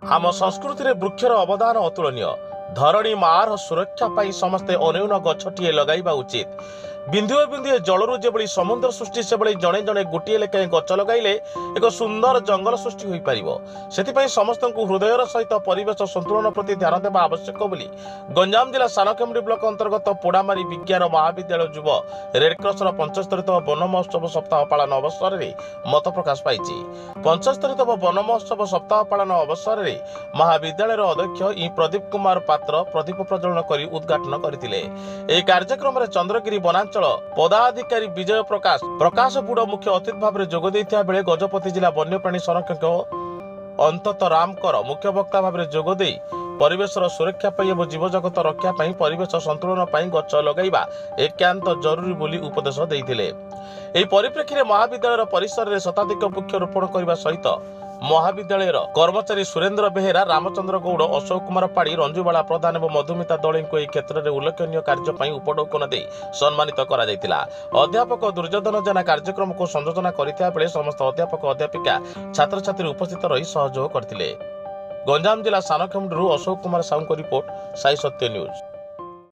आम संस्कृति में वृक्षर अवदान अतुलनीय। धरणी मार सुरक्षा पाई समस्ते अन्यून गछटिए लगाइबा उचित। बिंदुए बिंदुए जलरू जेबली समुद्र सृष्टि से जड़े जड़े गोटे लेखाएं गछ लगाइले एक सुंदर जंगल सृष्टि होई परिबो। सेतिपई समस्तंकु हृदयर सहित परिवेश संतुलन प्रति ध्यान देवा आवश्यक बोली गंजाम जिला सानखेमुंडी ब्लॉक अंतर्गत पोड़ामारी विज्ञान महाविद्यालय युव रेडक्रसर 75तम वन महोत्सव सप्ताह पालन अवसर में मत प्रकाश पाई। 75तम वन महोत्सव सप्ताह पालन अवसर में महाविद्यालय अध्यक्ष ई प्रदीप कुमार पात्र प्रदीप प्रज्वलन कर उद्घाटन करथिले। एही कार्यक्रम में चंद्रगिरी वनांचल पदाधिकारी विजय प्रकाश बुड़ मुख्य अतिथि भाव में जोग देथिया बेले गजपति जिला वन्यप्राणी संरक्षक अंतत रामकर मुख्य वक्ता भाव में जोग दे परिवेशर सुरक्षा और जीवजगत रक्षा परिवेश संतुलन गछ लगाइबा एकांत जरूरी बोली उपदेश देइथिले। एही परिप्रेक्षी में महाविद्यालय परिसर में शताधिक वृक्ष रोपण करने सहित महाविद्यालय कर्मचारी सुरेन्द्र बेहेरा रामचंद्र गौड़ अशोक कुमार पाड़ी रंजुबाला प्रधान और मधुमिता दौड़ी को यह क्षेत्र में उल्लेखनीय कार्य उपढौकन दे सम्मानित करा। अध्यापक दुर्योधन जेना कार्यक्रम को संयोजना करथिया बेले समस्त अध्यापक अध्यापिका छात्र छात्री उपस्थित रही सहयोग करथिले। गंजाम जिला सानखेमुंडी अशोक कुमार साहू को रिपोर्ट साई सत्य न्यूज।